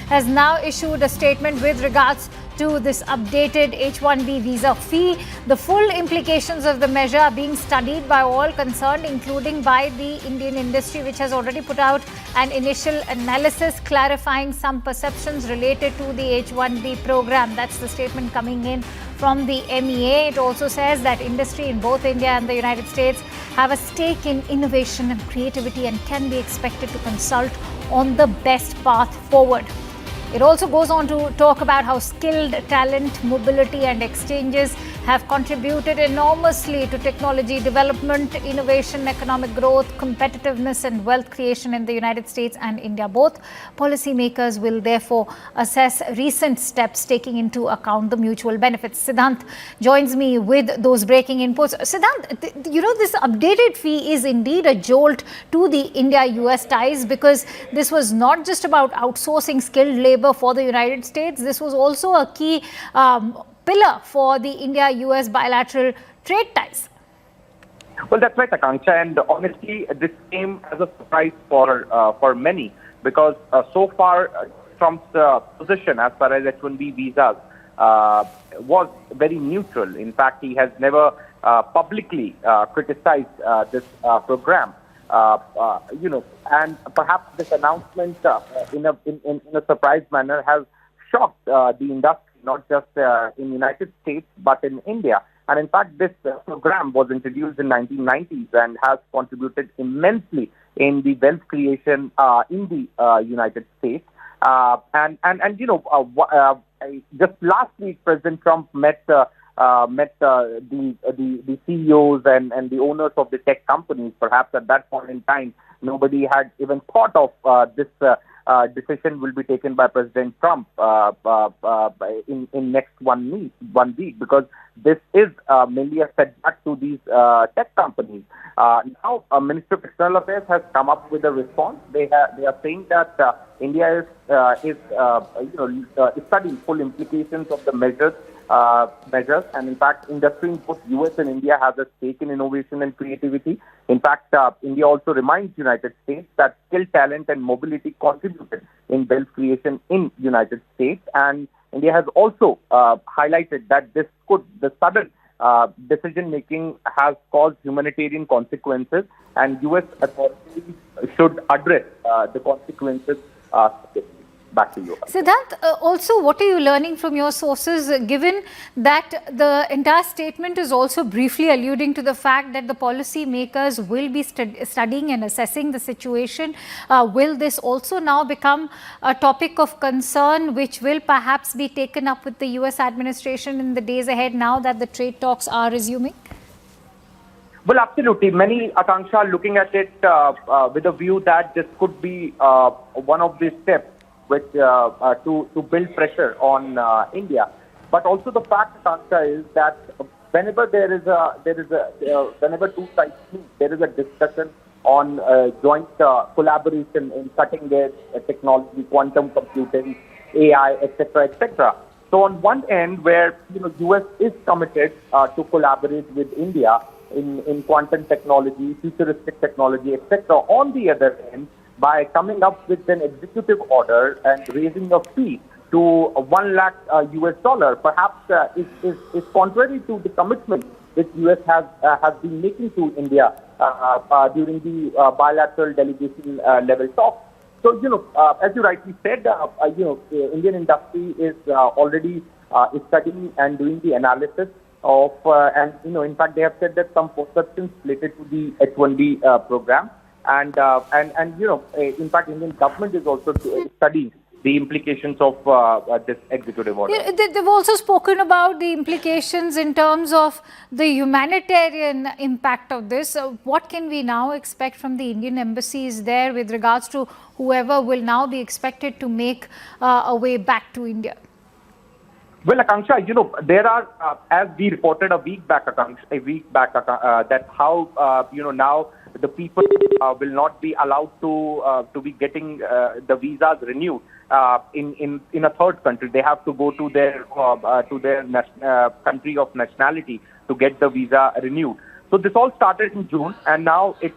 has now issued a statement with regards to this updated H-1B visa fee. The full implications of the measure are being studied by all concerned, including by the Indian industry, which has already put out an initial analysis clarifying some perceptions related to the H-1B program. That's the statement coming in from the MEA. It also says that industry in both India and the United States have a stake in innovation and creativity and can be expected to consult on the best path forward. It also goes on to talk about how skilled talent, mobility and exchanges have contributed enormously to technology development, innovation, economic growth, competitiveness and wealth creation in the United States and India. Both policymakers will therefore assess recent steps taking into account the mutual benefits. Siddhant joins me with those breaking inputs. Siddhant, you know, this updated fee is indeed a jolt to the India-US ties, because this was not just about outsourcing skilled labor for the United States. This was also a key pillar for the India-US bilateral trade ties. Well, that's right, Akanksha, and honestly, this came as a surprise for many, because so far Trump's position as far as H-1B visas was very neutral. In fact, he has never publicly criticized this program. And perhaps this announcement in a surprise manner has shocked the industry, not just in the United States, but in India. And in fact, this program was introduced in 1990s and has contributed immensely in the wealth creation in the United States. Just last week, President Trump met the CEOs and the owners of the tech companies. Perhaps at that point in time, nobody had even thought of this decision will be taken by President Trump in next 1 week, because this is mainly a setback to these tech companies. Now, Minister of External Affairs has come up with a response. They are saying that India is studying full implications of the measures, and in fact, industry in both US and India has a stake in innovation and creativity. In fact, India also reminds United States that skilled talent and mobility contributed in wealth creation in United States, and India has also highlighted that the sudden decision making has caused humanitarian consequences, and US authorities should address the consequences. Back to you. Siddhant, also, what are you learning from your sources, given that the entire statement is also briefly alluding to the fact that the policy makers will be studying and assessing the situation? Will this also now become a topic of concern, which will perhaps be taken up with the US administration in the days ahead, now that the trade talks are resuming? Well, absolutely. Many, Akanksha, are looking at it with a view that this could be one of the steps which to build pressure on India. But also the fact, Akanksha, is that whenever whenever two sides meet, there is a discussion on joint collaboration in cutting-edge technology, quantum computing, AI, etc., etc. So on one end, where US is committed to collaborate with India in quantum technology, futuristic technology, etc. On the other end, by coming up with an executive order and raising a fee to $1 lakh US, perhaps is contrary to the commitment which US has been making to India during the bilateral delegation level talks. So, as you rightly said, Indian industry is already studying and doing the analysis of, in fact, they have said that some perceptions related to the H-1B program. And in fact, Indian government is also studying the implications of this executive order. Yeah, they've also spoken about the implications in terms of the humanitarian impact of this. What can we now expect from the Indian embassies there with regards to whoever will now be expected to make a way back to India? Well, Akanksha, there are, as we reported a week back, that how, now the people will not be allowed to be getting the visas renewed in a third country. They have to go to their country of nationality to get the visa renewed. So this all started in June, and now it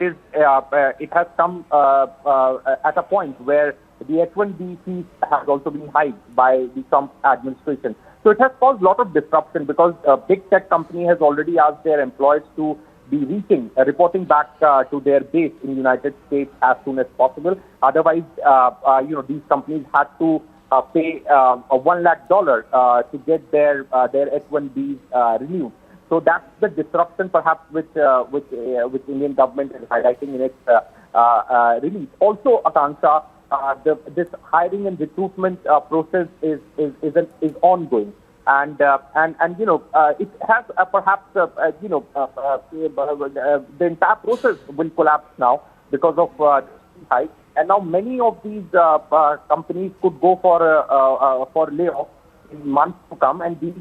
has come at a point where the H-1B fee has also been hiked by the Trump administration. So it has caused a lot of disruption because a big tech company has already asked their employees to be reporting back to their base in the United States as soon as possible. Otherwise, these companies had to pay $1 lakh to get their H-1Bs renewed. So that's the disruption, perhaps, which Indian government is highlighting in its release. Also, Akanksha, this hiring and recruitment process is ongoing, and it has perhaps the entire process will collapse now because of hike. And now many of these companies could go for layoff in months to come, and these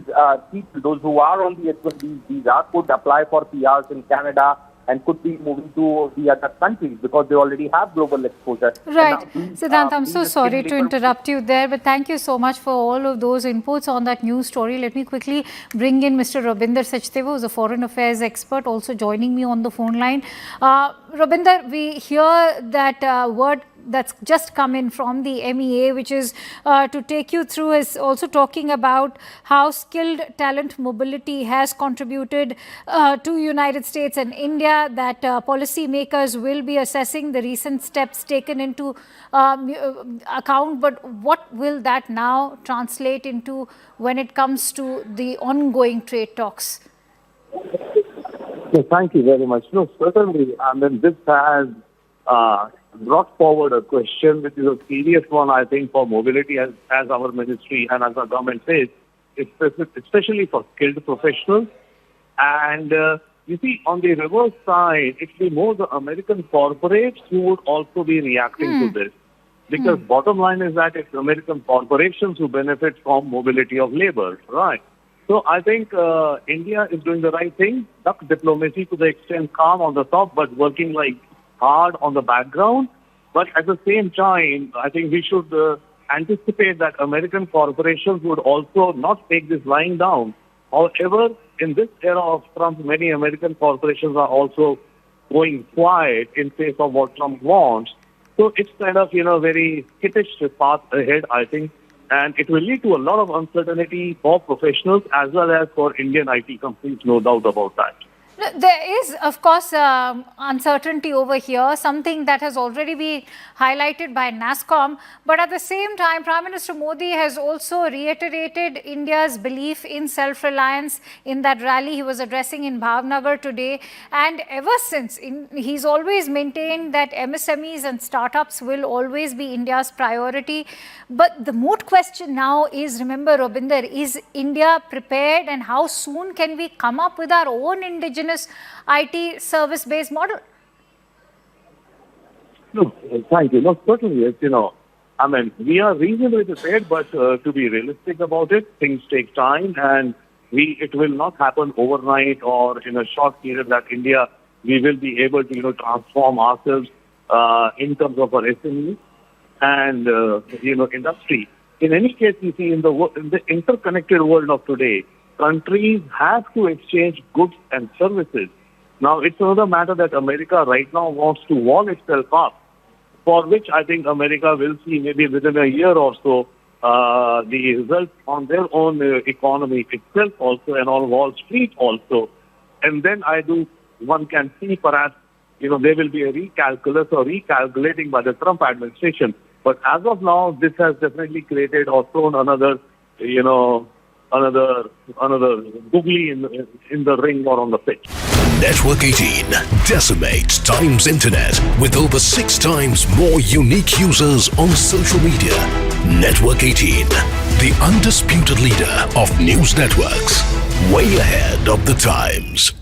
people, those who are on the H-1B visa, could apply for PRs in Canada and could be moving to the other countries because they already have global exposure. Right. Siddhant, I'm so sorry to interrupt you there, but thank you so much for all of those inputs on that news story. Let me quickly bring in Mr. Rabinder Sachdeva, who is a foreign affairs expert, also joining me on the phone line. Rabinder, we hear that word that's just come in from the MEA, which is to take you through, is also talking about how skilled talent mobility has contributed to United States and India, that policy makers will be assessing the recent steps taken into account. But what will that now translate into when it comes to the ongoing trade talks? So thank you very much. No, certainly, I mean, this has brought forward a question which is a serious one, I think, for mobility as our ministry and as our government says, especially for skilled professionals. And you see, on the reverse side, it's the more the American corporates who would also be reacting to this. Because bottom line is that it's American corporations who benefit from mobility of labor, right? So I think India is doing the right thing, duck diplomacy to the extent calm on the top, but working like hard on the background. But at the same time, I think we should anticipate that American corporations would also not take this lying down. However, in this era of Trump, many American corporations are also going quiet in face of what Trump wants. So it's kind of, very skittish path ahead, I think. And it will lead to a lot of uncertainty for professionals as well as for Indian IT companies, no doubt about that. There is, of course, uncertainty over here, something that has already been highlighted by NASSCOM. But at the same time, Prime Minister Modi has also reiterated India's belief in self-reliance in that rally he was addressing in Bhavnagar today. And ever since, he's always maintained that MSMEs and startups will always be India's priority. But the moot question now is, remember, Rabinder, is India prepared, and how soon can we come up with our own indigenous IT service-based model? No, thank you. No, certainly, yes, I mean, we are reasonably prepared, but to be realistic about it, things take time, and it will not happen overnight or in a short period that we will be able to, transform ourselves in terms of our SME and, industry. In any case, you see, in the interconnected world of today, countries have to exchange goods and services. Now, it's another matter that America right now wants to wall itself up, for which I think America will see maybe within a year or so the results on their own economy itself also and on Wall Street also. And then one can see perhaps, there will be a recalculus or recalculating by the Trump administration. But as of now, this has definitely created or thrown another googly in the ring or on the pitch. Network 18 decimates Times Internet with over 6 times more unique users on social media. Network 18, the undisputed leader of news networks, way ahead of the times.